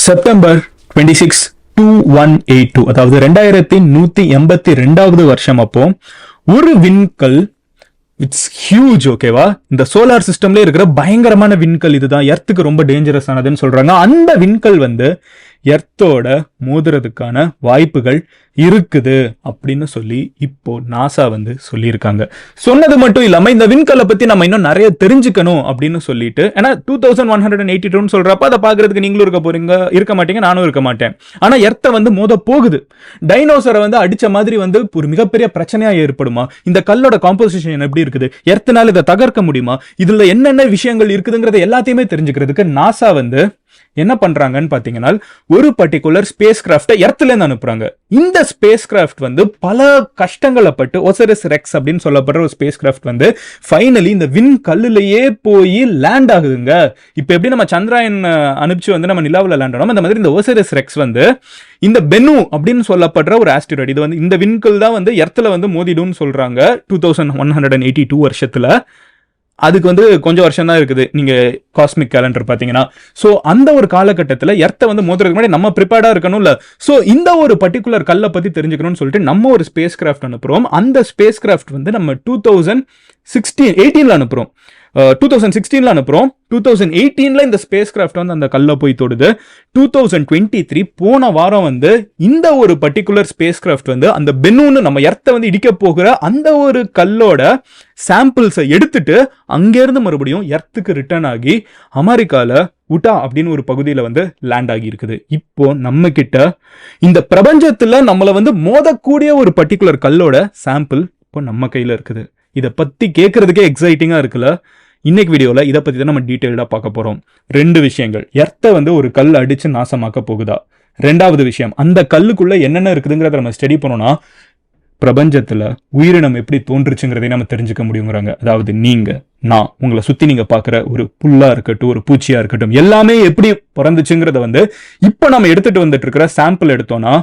September 26 2182 அதாவது 2182வது வருஷம் அப்போ ஒரு விண்கல் இட்ஸ் ஹியூஜ். ஓகேவா, இந்த சோலார் சிஸ்டம்ல இருக்கிற பயங்கரமான விண்கல் இதுதான். எர்த்துக்கு ரொம்ப டேஞ்சரஸ் ஆனதுன்னு சொல்றாங்க. அந்த விண்கல் எர்த்தோட மோதுறதுக்கான வாய்ப்புகள் இருக்குது அப்படின்னு சொல்லி இப்போ நாசா சொல்லியிருக்காங்க. சொன்னது மட்டும் இல்லாம இந்த விண்கல்லை பத்தி நம்ம இன்னும் நிறைய தெரிஞ்சுக்கணும் அப்படின்னு சொல்லிட்டு, ஏன்னா 2182 சொல்றப்ப அதை பாக்குறதுக்கு நீங்களும் இருக்க மாட்டீங்க, நானும் இருக்க மாட்டேன். ஆனா எர்த்தை மோத போகுது. டைனோசரை அடிச்ச மாதிரி ஒரு மிகப்பெரிய பிரச்சனையா ஏற்படுமா? இந்த கல்லோட காம்போசிஷன் எப்படி இருக்குது, எர்த்தனால இதை தகர்க்க முடியுமா, இதுல என்னென்ன விஷயங்கள் இருக்குதுங்கிறத எல்லாத்தையுமே தெரிஞ்சுக்கிறதுக்கு நாசா என்ன பண்றாங்கன்னு பாத்தீங்கன்னா, ஒரு பர்டிகுலர் ஸ்பேஸ் கிராஃப்டை எர்த்ல இருந்து அனுப்புறாங்க. இந்த ஸ்பேஸ் கிராஃப்ட் பல கஷ்டங்களை பட்டு OSIRIS REx அப்படின்னு சொல்லப்படுற ஒரு ஸ்பேஸ் கிராஃப்ட் ஃபைனலி இந்த விண் கல்லுலயே போய் லேண்ட் ஆகுதுங்க. இப்ப எப்படி நம்ம சந்திராயன் அனுப்பிச்சு நம்ம நிலாவில் லேண்ட் ஆனோம், அந்த மாதிரி இந்த OSIRIS REx இந்த பெனு அப்படின்னு சொல்லப்படுற ஒரு ஆஸ்டிராய்டு இது இந்த விண்கல் தான் எர்த்ல மோதிடும் சொல்றாங்க 2182 வருஷத்துல. அதுக்கு கொஞ்சம் வருஷம் தான் இருக்குது நீங்க காஸ்மிக் கேலண்டர் பாத்தீங்கன்னா. சோ அந்த ஒரு காலகட்டத்தில் எர்த்தை மோதுறதுக்கு முன்னாடி நம்ம ப்ரிப்பேர்டா இருக்கணும்ல. சோ இந்த ஒரு பர்டிகுலர் கல்லை பத்தி தெரிஞ்சுக்கணும்னு சொல்லிட்டு நம்ம ஒரு ஸ்பேஸ் கிராஃப்ட் அனுப்புறோம். அந்த ஸ்பேஸ் கிராஃப்ட் நம்ம 2018ல அனுப்புறோம். 2016ல அனுப்புறோம். 2018ல இந்த ஸ்பேஸ் கிராஃப்ட் அந்த கல்லை போய் தொடுது. 2023 போன வாரம் இந்த ஒரு பர்டிகுலர் ஸ்பேஸ் கிராஃப்ட் அந்த பெனூன்னு நம்ம எர்த்தை இடிக்க போகிற அந்த ஒரு கல்லோட சாம்பிள்ஸை எடுத்துட்டு அங்கிருந்து மறுபடியும் எர்த்துக்கு ரிட்டர்ன் ஆகி அமெரிக்கால உட்டா அப்படின்னு ஒரு பகுதியில லேண்ட் ஆகி இருக்குது. இப்போ நம்ம கிட்ட இந்த பிரபஞ்சத்துல நம்மள மோதக்கூடிய ஒரு பர்டிகுலர் கல்லோட சாம்பிள் இப்போ நம்ம கையில இருக்குது. இதை பத்தி கேட்கறதுக்கே எக்ஸைட்டிங்கா இருக்குல்ல. இன்னைக்கு வீடியோல இதை பத்தி தான் நம்ம டீடைல்டா பார்க்க போறோம். ரெண்டு விஷயங்கள், எர்த்தை ஒரு கல் அடிச்சு நாசமாக்க போகுதா, ரெண்டாவது விஷயம் அந்த கல்லுக்குள்ள என்னென்ன இருக்குதுங்கிறத நம்ம ஸ்டடி பண்ணோம்னா பிரபஞ்சத்துல உயிரினம் எப்படி தோன்றுச்சுங்கிறதை நம்ம தெரிஞ்சுக்க முடியுங்கிறாங்க. அதாவது நீங்க, நான், உங்களை சுத்தி நீங்க பாக்குற ஒரு புல்லா இருக்கட்டும், ஒரு பூச்சியா இருக்கட்டும், எல்லாமே எப்படி பிறந்துச்சுங்கிறத இப்ப நம்ம எடுத்துட்டு வந்துட்டு இருக்கிற சாம்பிள் எடுத்தோம்னா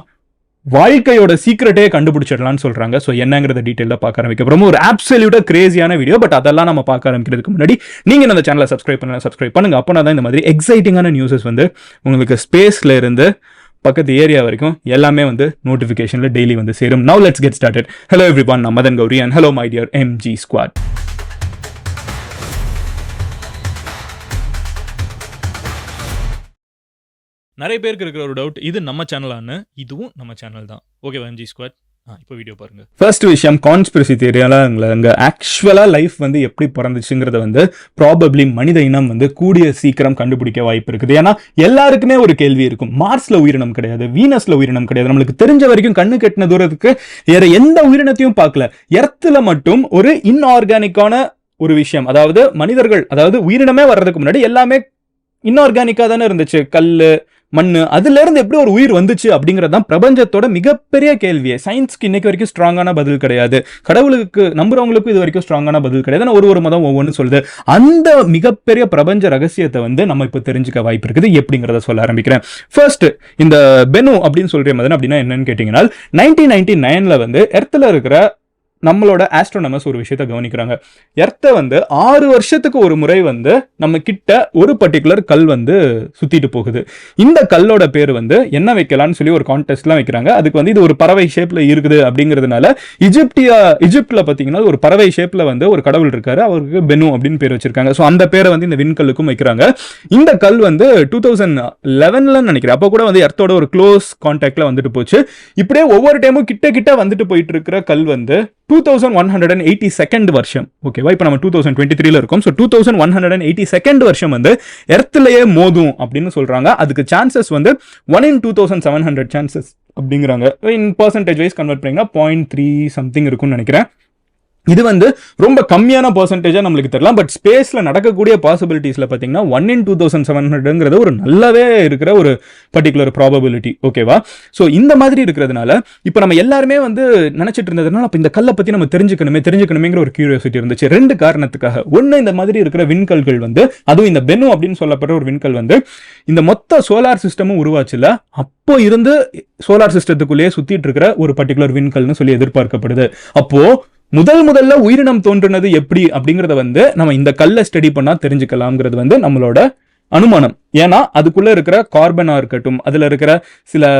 வாழ்க்கையோட சீக்ரெட்டே கண்டுபிடிச்சிடலாம்னு சொல்றாங்க. ஸோ என்னங்கிறத டீட்டெயிலாக பார்க்க ஆரம்பிக்க அப்புறம் ஒரு ஆப்சல்யூட்டா கிரேசியான வீடியோ. பட் அதெல்லாம் நம்ம பார்க்க ஆரம்பிக்கிறதுக்கு முன்னாடி நீங்க இந்த சேனலை சப்ஸ்கிரைப் பண்ணுங்க. அப்போ தான் இந்த மாதிரி எக்ஸைட்டிங்கான நியூஸஸ் உங்களுக்கு ஸ்பேஸ்ல இருந்து பக்கத்து ஏரியா வரைக்கும் எல்லாமே நோட்டிஃபிகேஷன்ல டெய்லி சேரும். Now let's get started. Hello everyone, நான் Madan Gowri and hello my dear MG squad. நிறைய பேருக்கு இருக்கிற ஒரு டவுட், இது நம்ம சேனலான்னு. இதுவும் நம்ம சேனல் தான். ஓகேவா MG ஸ்குவாட்? இப்போ வீடியோ பாருங்க. ஃபர்ஸ்ட் விஷயம், கான்ஸ்பிரசி தியரியால அங்க ஆக்சுவலா லைஃப் எப்படி பிறந்துச்சுங்கிறத ப்ராபப்ளி மனித இனம் கூடிய சீக்கிரம் கண்டுபிடிக்க வாய்ப்பு இருக்குது. ஏன்னா எல்லாருக்குமே ஒரு கேள்வி இருக்கும், மார்ஸ்ல உயிரினம் கிடையாது, வீனஸ்ல உயிரினம் கிடையாது, நம்மளுக்கு தெரிஞ்ச வரைக்கும் கண்ணு கெட்டின தூரத்துக்கு வேற எந்த உயிரினத்தையும் பார்க்கல. எர்த்ல மட்டும் ஒரு இன்ஆர்கானிக்கான ஒரு விஷயம், அதாவது மனிதர்கள், அதாவது உயிரினமே வர்றதுக்கு முன்னாடி எல்லாமே இன்ஆர்கானிக்கா தானே இருந்துச்சு. கல்லு, மண்ணு, அதுல இருந்து எப்படி ஒரு உயிர் வந்துச்சு அப்படிங்கறதுதான் பிரபஞ்சத்தோட மிகப்பெரிய கேள்வியே. சயின்ஸ்க்கு இன்னைக்கு வரைக்கும் ஸ்ட்ராங்கான பதில் கிடையாது. கடவுளுக்கு நம்புறவங்களுக்கும் இது வரைக்கும் ஸ்ட்ராங்கான பதில் கிடையாது. ஒரு மதம் ஒவ்வொன்று சொல்லுது. அந்த மிகப்பெரிய பிரபஞ்ச ரகசியத்தை நம்ம இப்ப தெரிஞ்சுக்க வாய்ப்பு இருக்குது. எப்படிங்கிறத சொல்ல ஆரம்பிக்கிறேன். ஃபர்ஸ்ட், இந்த பெனு அப்படின்னு சொல்ற மதன் அப்படின்னா என்னன்னு கேட்டீங்கன்னா, 1999ல எர்த்ல இருக்கிற நம்மளோட ஆஸ்ட்ரோனமர்ஸ் ஒரு விஷயத்தை கவனிக்கிறாங்க. எர்த்தை 6 வருஷத்துக்கு ஒரு முறை நம்ம கிட்ட ஒரு பர்டிகுலர் கல் சுத்திட்டு போகுது. இந்த கல்லோட பேர் என்ன வைக்கலாம்னு சொல்லி ஒரு கான்டெஸ்ட்லாம் வைக்கிறாங்க. அதுக்கு இது ஒரு பறவை ஷேப்ல இருக்குது அப்படிங்கிறதுனால இஜிப்ட்ல பாத்தீங்கன்னா ஒரு பறவை ஷேப்ல ஒரு கடவுள் இருக்காரு, அவருக்கு பெனு அப்படின்னு பேர் வச்சிருக்காங்க. ஸோ அந்த பேரை இந்த விண்கல்லுக்கும் வைக்கிறாங்க. இந்த கல் 2011ல நினைக்கிறேன், அப்போ கூட எர்த்தோட ஒரு க்ளோஸ் கான்டாக்ட்ல போச்சு. இப்படியே ஒவ்வொரு டைமும் கிட்ட போயிட்டு இருக்கிற கல் 2182 வருஷம். ஓகேவா, இப்போ நம்ம 2023ல இருக்கோம். ஸோ 2182 வருஷம் எர்த்லயே மோதும் அப்படின்னு சொல்றாங்க. அதுக்கு சான்சஸ் 1 in 2700 சான்சஸ் அப்படிங்கிறாங்க. இன் பர்சன்டேஜ் வைஸ் கன்வெர்ட் பண்ணீங்கன்னா 0.3 சம்திங் இருக்கும்னு நினைக்கிறேன். இது ரொம்ப கம்மியான பர்சன்டேஜா நம்மளுக்கு தெரியலாம். பட் ஸ்பேஸ்ல நடக்கக்கூடிய பாசிபிலிட்டிஸ்ல பாத்தீங்கன்னா 1 in 2700ங்கிறது ஒரு நல்லாவே இருக்கிற ஒரு பர்டிகுலர் ப்ராபபிலிட்டி. ஓகேவா, சோ இந்த மாதிரி இருக்கிறதுனால இப்போ நம்ம எல்லாருமே நினைச்சிட்டு இருந்ததுனால அப்ப இந்த கல்லை பத்தி நம்ம தெரிஞ்சுக்கணுமேங்கிற ஒரு கியூரியாசிட்டி இருந்துச்சு. ரெண்டு காரணத்துக்காக. ஒன்னு, இந்த மாதிரி இருக்கிற விண்கல்கள் அதுவும் இந்த பெனு அப்படின்னு சொல்லப்படுற ஒரு விண்கல் இந்த மொத்த சோலார் சிஸ்டமும் உருவாச்சுல, அப்போ இருந்து சோலார் சிஸ்டத்துக்குள்ளேயே சுத்திட்டு இருக்கிற ஒரு பர்டிகுலர் விண்கல்னு சொல்லி எதிர்பார்க்கப்படுது. அப்போ முதல்ல உயிரினம் தோன்றுனது எப்படி அப்படிங்கறத நம்ம இந்த கல்லை ஸ்டடி பண்ணா தெரிஞ்சுக்கலாம்ங்கிறது நம்மளோட அனுமானம். ஏன்னா அதுக்குள்ள இருக்கிற கார்பனா இருக்கட்டும், அதுல இருக்கிற சில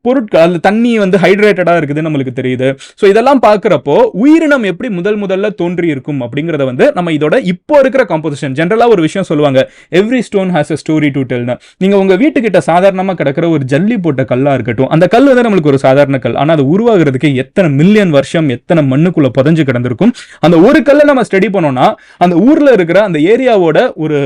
பொருட்கள், அந்த தண்ணி வந்து ஹைட்ரேட்டடா இருக்குது நம்மளுக்கு தெரியுது. ஸோ இதெல்லாம் பார்க்குறப்போ உயிரினம் எப்படி முதல்ல தோன்றி இருக்கும் அப்படிங்கிறத வந்து நம்ம இதோட இப்போ இருக்கிற காம்போசிஷன். ஜென்ரலாக ஒரு விஷயம் சொல்லுவாங்க, every stone has a story to டெல்னு. நீங்கள் உங்கள் வீட்டுக்கிட்ட சாதாரணமாக கிடக்கிற ஒரு ஜல்லி போட்ட கல்லாக இருக்கட்டும், அந்த கல் வந்து நம்மளுக்கு ஒரு சாதாரண கல், ஆனால் அது உருவாகிறதுக்கு எத்தனை மில்லியன் வருஷம், எத்தனை மண்ணுக்குள்ள புதஞ்சு கிடந்திருக்கும். அந்த ஒரு கல்லை நம்ம ஸ்டடி பண்ணோம்னா அந்த ஊரில் இருக்கிற அந்த ஏரியாவோட ஒரு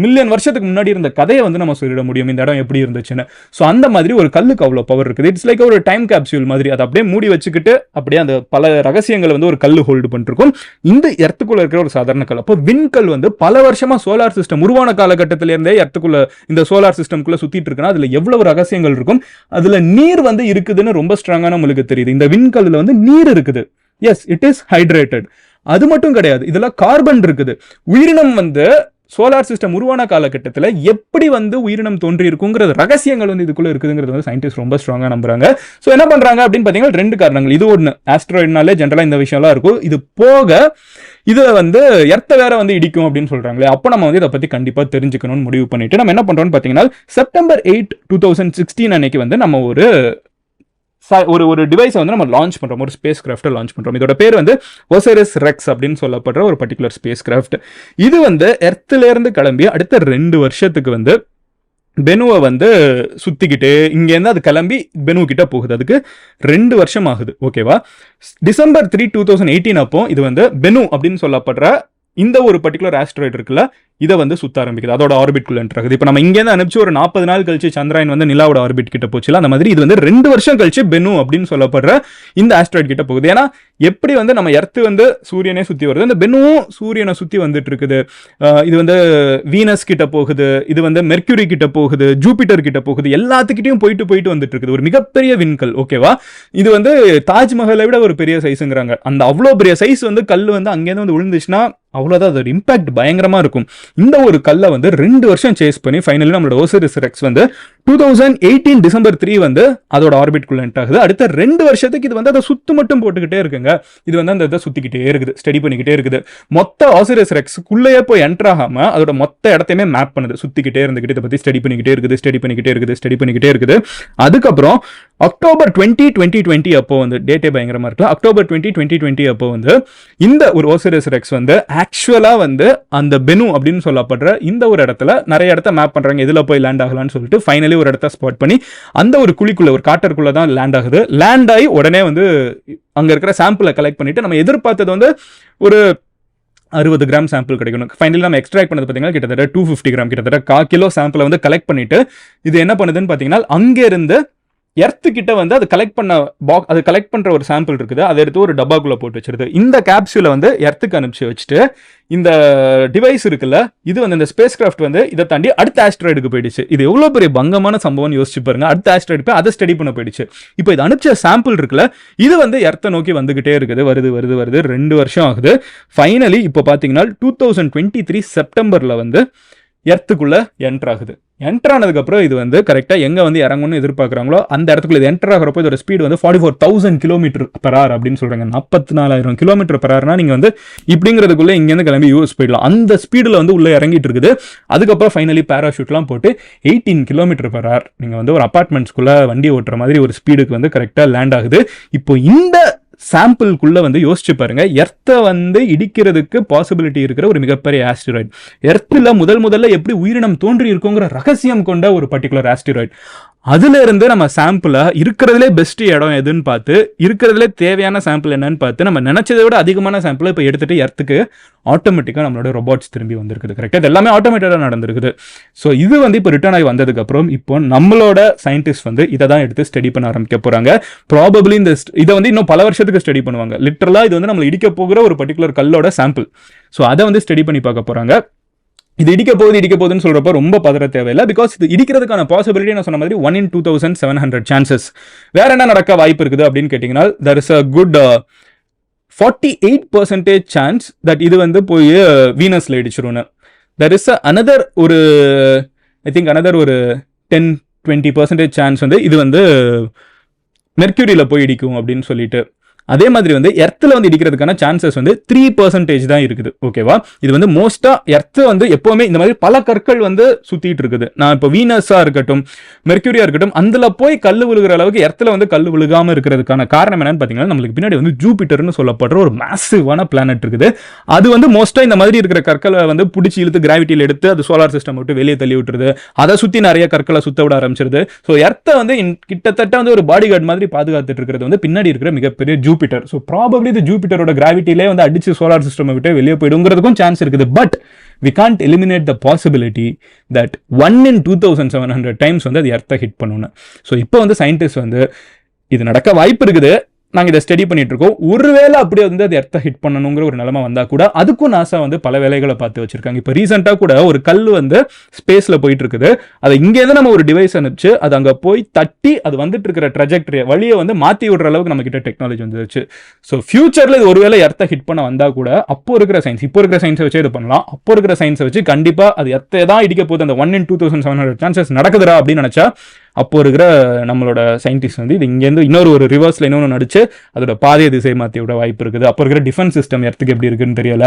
மில்லியன் வருஷத்துக்கு முன்னாடி இருந்த கதையை வந்து நம்ம சொல்லிட முடியும், இந்த இடம் எப்படி இருந்துச்சுன்னு. ஸோ அந்த மாதிரி ஒரு கல்லுக்கு அவ்வளோ பவர் இருக்குது. இட்ஸ் லைக் ஒரு டைம் கேப்சூல் மாதிரி. அதை அப்படியே மூடி வச்சுக்கிட்டு அப்படியே அந்த பல ரகசியங்களை வந்து ஒரு கல் ஹோல்டு பண்ணிருக்கும். இந்த எர்த்துக்குள்ள இருக்கிற ஒரு சாதாரண கல். அப்போ விண்கல் வந்து பல வருஷமா சோலார் சிஸ்டம் உருவான காலகட்டத்திலிருந்தே எர்த்துக்குள்ள, இந்த சோலார் சிஸ்டம்குள்ள சுத்திட்டு இருக்குன்னா அதுல எவ்வளவு ரகசியங்கள் இருக்கும். அதுல நீர் வந்து இருக்குதுன்னு ரொம்ப ஸ்ட்ராங்கா நம்மளுக்கு தெரியுது. இந்த விண்கல்ல வந்து நீர் இருக்குது. Yes, it is hydrated. அது மட்டும் கிடையாது, இதுல கார்பன் இருக்குது. உயிரினம் வந்து சோலார் சிஸ்டம் உருவான காலகட்டத்தில் எப்படி வந்து உயிரினம் தோன்றி இருக்குங்கிற ரகசியங்கள் வந்து இதுக்குள்ள இருக்குதுங்கிறது வந்து சயின்டிஸ்ட் ரொம்ப ஸ்ட்ராங்கா நம்புறாங்க. ஸோ என்ன பண்றாங்க அப்படின்னு பார்த்தீங்கன்னா 2 காரணங்கள். இது ஒன்று, ஆஸ்ட்ராய்டுனாலே ஜென்ரலா இந்த விஷயம்லாம் இருக்கும். இது போக இதுல வந்து எர்த்த வேற வந்து இடிக்கும் அப்படின்னு சொல்றாங்களே, அப்போ நம்ம வந்து இதை பத்தி கண்டிப்பா தெரிஞ்சுக்கணும்னு முடிவு பண்ணிட்டு நம்ம என்ன பண்றோம்னு பார்த்தீங்கன்னா செப்டம்பர் 8, 2016 அன்னைக்கு வந்து நம்ம ஒரு டிவைஸை வந்து நம்ம லான்ச் பண்றோம், ஒரு ஸ்பேஸ் கிராஃப்டை லான்ச் பண்றோம். இதோட பேர் வந்து ஒசைரிஸ் ரெக்ஸ் அப்படின்னு சொல்லப்படுற ஒரு பர்டிகுலர் ஸ்பேஸ் கிராஃப்ட். இது வந்து எர்த்ல இருந்து கிளம்பி அடுத்த 2 வருஷத்துக்கு வந்து பெனுவை வந்து சுத்திக்கிட்டு இங்கேருந்து அது கிளம்பி பெனு கிட்ட போகுது. அதுக்கு 2 வருஷம் ஆகுது. ஓகேவா? டிசம்பர் 3, 2018 அப்போ இது வந்து பெனு அப்படின்னு சொல்லப்படுற இந்த ஒரு பர்டிகுலர் ஆஸ்ட்ராய்டு இருக்குல்ல, இதை வந்து சுத்த ஆரம்பிக்குது, அதோட ஆர்பிட் குள்ள என்டர் ஆகுது. இப்போ நம்ம இங்கேருந்து அனுப்பிச்சு ஒரு 40 நாள் கழிச்சு சந்திராயன் வந்து நிலாவோட ஆர்பிட் கிட்ட போச்சுல, அந்த மாதிரி இது வந்து 2 வருஷம் கழிச்சு பெனு அப்படின்னு சொல்லப்படுற இந்த ஆஸ்ட்ராய்டு கிட்ட போகுது. ஏன்னா எப்படி வந்து நம்ம எர்த்து வந்து சூரியனே சுத்தி வருது, இந்த பெனுவும் சூரியனை சுத்தி வந்துட்டு இருக்குது. இது வந்து வீனஸ் கிட்ட போகுது, இது வந்து மெர்க்யூரி கிட்ட போகுது, ஜூபிட்டர் கிட்ட போகுது, எல்லாத்துக்கிட்டையும் போயிட்டு வந்துட்டு இருக்குது. ஒரு மிகப்பெரிய விண்கல். ஓகேவா? இது வந்து தாஜ்மஹலை விட ஒரு பெரிய சைஸுங்கிறாங்க. அந்த அவ்வளோ பெரிய சைஸ் வந்து கல் வந்து அங்கேருந்து வந்து விழுந்துச்சுன்னா அவ்வளோதான், அதோட இம்பாக்ட் பயங்கரமா இருக்கும். இந்த ஒரு கல்லை வந்து 2 வருஷம் சேஸ் பண்ணி ஃபைனலி நம்மளோட ஒசிரிஸ் ரெக்ஸ் வந்து 2018 டிசம்பர் 3 வந்து அதோட ஆர்பிட் குள்ள என்டர் ஆகுது. அடுத்த 2 வருஷத்துக்கு இது வந்து அதை சுத்து மட்டும் போட்டுக்கிட்டே இருக்குங்க. இது வந்து அந்த இதை சுத்திக்கிட்டே இருக்குது, ஸ்டடி பண்ணிக்கிட்டே இருக்குது. மொத்த ஒசிரிஸ் ரெக்ஸ்க்குள்ளேயே போய் என்டர் ஆகாம அதோட மொத்த இடத்தையுமே மேப் பண்ணுது, சுத்திக்கிட்டே இருந்துகிட்டு இதை பத்தி ஸ்டடி பண்ணிக்கிட்டே இருக்குது. அதுக்கப்புறம் அக்டோபர் 20, 2020 அப்போ வந்து டேட்டே பயங்கரமா இருக்குல்ல, அக்டோபர் 20, 2020 அப்போ வந்து இந்த ஒரு ஒசிரிஸ் ரெக்ஸ் வந்து ஆக்சுவலா வந்து அந்த பெனு அப்படின்னு சொல்லப்படுற இந்த ஒரு இடத்துல நிறைய இடத்த மேப் பண்றாங்க, இதுல போய் லேண்ட் ஆகலாம்னு சொல்லிட்டு ஃபைனலி ஒரு இடத்த ஸ்பாட் பண்ணி அந்த ஒரு குழிக்குள்ள, ஒரு காட்டருக்குள்ள தான் லேண்ட் ஆகுது. லேண்ட் ஆகி உடனே வந்து அங்க இருக்கிற சாம்பிளை கலெக்ட் பண்ணிட்டு நம்ம எதிர்பார்த்தது வந்து ஒரு 60 கிராம் சாம்பிள் கிடைக்கணும். ஃபைனலி நம்ம எக்ஸ்ட்ராக்ட் பண்ணது பார்த்தீங்கன்னா கிட்டத்தட்ட 250 கிராம், கிட்டத்தட்ட 1/4 கிலோ சாம்பிளை வந்து கலெக்ட் பண்ணிட்டு இது என்ன பண்ணுதுன்னு பார்த்தீங்கன்னா அங்கே இருந்து எர்த்து கிட்ட வந்து அது கலெக்ட் பண்ற ஒரு சாம்பிள் இருக்குது, அதை எடுத்து ஒரு டப்பாக்குள்ள போட்டு வச்சிருது. இந்த கேப்சூலை வந்து எர்த்துக்கு அனுப்பிச்சு வச்சுட்டு இந்த டிவைஸ் இருக்குல்ல, இது வந்து இந்த ஸ்பேஸ் கிராஃப்ட் வந்து இதை தாண்டி அடுத்த ஆஸ்ட்ராய்டுக்கு போயிடுச்சு. இது எவ்வளவு பெரிய பங்கமான சம்பவம் யோசிச்சு பாருங்க. அடுத்த ஆஸ்ட்ராய்டு போய் அதை ஸ்டடி பண்ண போயிடுச்சு. இப்போ இது அனுப்பிச்ச சாம்பிள் இருக்குல்ல, இது வந்து எர்த்தை நோக்கி வந்துகிட்டே இருக்குது, வருது 2 வருஷம் ஆகுது. ஃபைனலி இப்போ பாத்தீங்கன்னா 2023 செப்டம்பர்ல வந்து எர்த்துக்குள்ள என்டர் ஆகுது. என்டர் ஆனதுக்கு அப்புறம் இது வந்து கரெக்டா எங்க வந்து இறங்கணும்னு எதிர்பார்க்குறாங்களோ அந்த இடத்துக்குள்ள இது என்டர் ஆகிறப்போ இதோட ஸ்பீடு வந்து 44,000 km/h அப்படின்னு சொல்றாங்க. 44,000 km/h நீங்க வந்து இப்படிங்கிறதுக்குள்ள இங்கேருந்து கிளம்பி யூஎஸ் போயிடலாம். அந்த ஸ்பீடுல வந்து உள்ள இறங்கிட்டு இருக்குது. அதுக்கப்புறம் ஃபைனலி பேராஷூட்லாம் போட்டு 18 km/h நீங்க வந்து ஒரு அபார்ட்மெண்ட்ஸ்குள்ள வண்டி ஓட்டுற மாதிரி ஒரு ஸ்பீடுக்கு வந்து கரெக்டா லேண்ட் ஆகுது. இப்போ இந்த சாம்பிள்குள்ள வந்து யோசிச்சு பாருங்க, எர்த்தை வந்து இடிக்கிறதுக்கு பாசிபிலிட்டி இருக்கிற ஒரு மிகப்பெரிய ஆஸ்டிராய்டு. எர்த்தில் முதல்ல எப்படி உயிரினம் தோன்றி இருக்குங்கிற ரகசியம் கொண்ட ஒரு பர்டிகுலர் ஆஸ்டிராய்டு. அதுல இருந்து நம்ம சாம்பிளை இருக்கிறதுலே பெஸ்ட் இடம் எதுன்னு பார்த்து, இருக்கிறதுலே தேவையான சாம்பிள் என்னன்னு பார்த்து, நம்ம நினைச்சதை விட அதிகமான சாம்பிளை இப்போ எடுத்துட்டு எர்த்துக்கு ஆட்டோமேட்டிக்காக நம்மளோட ரோபோட்ஸ் திரும்பி வந்திருக்குது. கரெக்டாக இது எல்லாமே ஆட்டோமேட்டடாக நடந்திருக்குது. ஸோ இது வந்து இப்போ ரிட்டர்ன் ஆகி வந்ததுக்கு அப்புறம் இப்போ நம்மளோட சயின்டிஸ்ட் வந்து இதை தான் எடுத்து ஸ்டடி பண்ண ஆரம்பிக்க போறாங்க. ப்ராபபிளி இதை வந்து இன்னும் பல வருஷத்துக்கு ஸ்டடி பண்ணுவாங்க. லிட்டரலா இது வந்து நம்ம இடிக்க போகிற ஒரு பர்டிகுலர் கல்லோட சாம்பிள். ஸோ அதை வந்து ஸ்டடி பண்ணி பார்க்க போறாங்க. இது இடிக்க போகுதுன்னு சொல்றப்ப ரொம்ப பதற தேவையில்லை. பிகாஸ் இது இடிக்கிறதுக்கான பாசிபிலிட்டி நான் சொன்ன மாதிரி 1 in 2700 சான்சஸ். வேற என்ன நடக்க வாய்ப்பு இருக்குது அப்படின்னு கேட்டீங்கன்னா, there is a good 48% chance that இது வந்து போய் வீனஸ்ல இடிச்சிரும்னு. there is another ஒரு ஐ திங்க் another ஒரு 10-20% சான்ஸ் வந்து இது வந்து மெர்க்யூரியில போய் இடிக்கும் அப்படின்னு சொல்லிட்டு. அதே மாதிரி வந்து எர்த்தில் வந்து இடிக்கிறதுக்கான சான்சஸ் வந்து 3% தான் இருக்குது. ஓகேவா, இது வந்து மோஸ்டா எர்த் வந்து எப்பவுமே இந்த மாதிரி பல கற்கள் வந்து சுத்திட்டு இருக்குது. நான் இப்போ வீனஸா இருக்கட்டும், மெர்க்யூரியா இருக்கட்டும், அதுல போய் கல் விழுகிற அளவுக்கு எர்த்தில் வந்து கல் விழுகாம இருக்கிறதுக்கான காரணம் என்னன்னு பாத்தீங்கன்னா, நம்மளுக்கு பின்னாடி வந்து ஜூபிட்டர்னு சொல்லப்படுற ஒரு மேசிவான பிளானட் இருக்குது. அது வந்து மோஸ்டா இந்த மாதிரி இருக்கிற கற்களை வந்து பிடிச்சி இழுத்து கிராவிட்டியில் எடுத்து அது சோலார் சிஸ்டம் விட்டு வெளியே தள்ளி விட்டுருது. அதை சுத்தி நிறைய கற்களை சுத்த விட ஆரம்பிச்சிருது. ஸோ எர்த்தை வந்து கிட்டத்தட்ட வந்து ஒரு பாடி கார்டு மாதிரி பாதுகாத்துட்டு இருக்கிறது வந்து பின்னாடி இருக்கிற மிகப்பெரிய ஜூபிட்டர். ஸோ ப்ராபப்ளி இது ஜூபிட்டரோட கிராவிட்டிலே வந்து அடிச்சு சோலார் சிஸ்டம் விட்டு வெளியே போயிடுங்கிறதுக்கும் சான்ஸ் இருக்குது. But we can't eliminate the possibility that 1 in 2700 times வந்து அது எர்த்தை ஹிட் பண்ணணும். ஸோ இப்போ வந்து சயின்டிஸ்ட் வந்து இது நடக்க வாய்ப்பு இருக்குது, நாங்கள் இதை ஸ்டடி பண்ணிட்டு இருக்கோம். ஒருவேளை அப்படியே வந்து அது எர்த்தை ஹிட் பண்ணணுங்கிற ஒரு நிலைமை வந்தால் கூட அதுக்கும் நாசா வந்து பல வேலைகளை பார்த்து வச்சிருக்காங்க. இப்போ ரீசெண்டாக கூட ஒரு கல் வந்து ஸ்பேஸில் போயிட்டு இருக்குது. அதை இங்கேருந்து நம்ம ஒரு டிவைஸ் அனுப்பிச்சு அது அங்கே போய் தட்டி அது வந்துட்டு இருக்கிற ட்ரெஜெக்டரி வழியை வந்து மாற்றி விடுற அளவுக்கு நம்ம கிட்ட டெக்னாலஜி வந்துருச்சு. ஸோ ஃபியூச்சரில் இது ஒருவேளை எர்த்தை ஹிட் பண்ண வந்தால் கூட அப்போ இருக்கிற சயின்ஸ், இப்போ இருக்கிற சயின்ஸை வச்சு இது பண்ணலாம். அப்போ இருக்கிற சயின்ஸை வச்சு கண்டிப்பாக அது எர்த்தை தான் இடிக்க போகுது, அந்த 1 in 2700 சான்சஸ் நடக்குதுரா அப்படின்னு நினச்சா அப்போ இருக்கிற நம்மளோட சயின்டிஸ்ட் வந்து இது இங்கேருந்து இன்னொரு ரிவர்ஸில் இன்னொன்று நடிச்சு அதோட பாதையை திசை மாற்றி விட வாய்ப்பு இருக்குது. அப்போ இருக்கிற டிஃபென்ஸ் சிஸ்டம் எர்த்துக்கு எப்படி இருக்குன்னு தெரியல.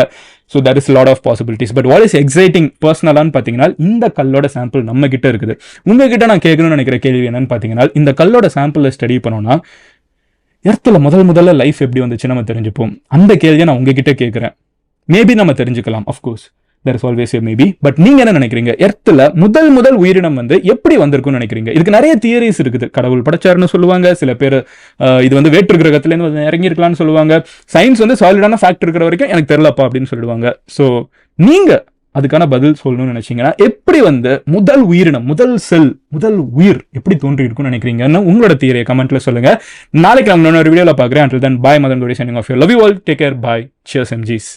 So that is lot of possibilities. But what is exciting பர்சனலான்னு பார்த்தீங்கன்னா, இந்த கல்லோட சாம்பிள் நம்ம கிட்ட இருக்குது. உங்ககிட்ட நான் கேட்கணும்னு நினைக்கிற கேள்வி என்னன்னு பார்த்தீங்கன்னா, இந்த கல்லோட சாம்பிளை ஸ்டடி பண்ணோம்னா எர்த்தில் முதல்ல லைஃப் எப்படி வந்துச்சு நம்ம தெரிஞ்சுப்போம். அந்த கேள்வியை நான் உங்ககிட்ட கேட்குறேன். மேபி நம்ம தெரிஞ்சுக்கலாம், of course there is always a maybe. But நீங்க என்ன நினைக்கிறீங்க, எர்த்தில் முதல் உயிரினம் வந்து எப்படி வந்திருக்கும்னு நினைக்கிறீங்க? இதுக்கு நிறைய தியரிஸ் இருக்குது. கடவுள் படைச்சாருன்னு சொல்லுவாங்க, சில பேர் இது வந்து வேற்று கிரகத்திலேருந்து இறங்கி இருக்கலாம்னு சொல்லுவாங்க. சயின்ஸ் வந்து சாலிடான ஃபேக்ட் இருக்கிற வரைக்கும் எனக்கு தெரியலப்பா அப்படின்னு சொல்லிடுவாங்க. ஸோ நீங்க அதுக்கான பதில் சொல்லணும்னு நினைச்சீங்கன்னா எப்படி வந்து முதல் உயிரினம், முதல் உயிர் எப்படி தோன்றி இருக்கும்னு நினைக்கிறீங்கன்னு உங்களோட தியரியை கமெண்ட்ல சொல்லுங்க. நாளைக்கு நம்ம இன்னொரு வீடியோல பார்க்குறேன். Until then, bye. Madan Gauri signing off. Love you all. Take care. Bye. Cheers MGs.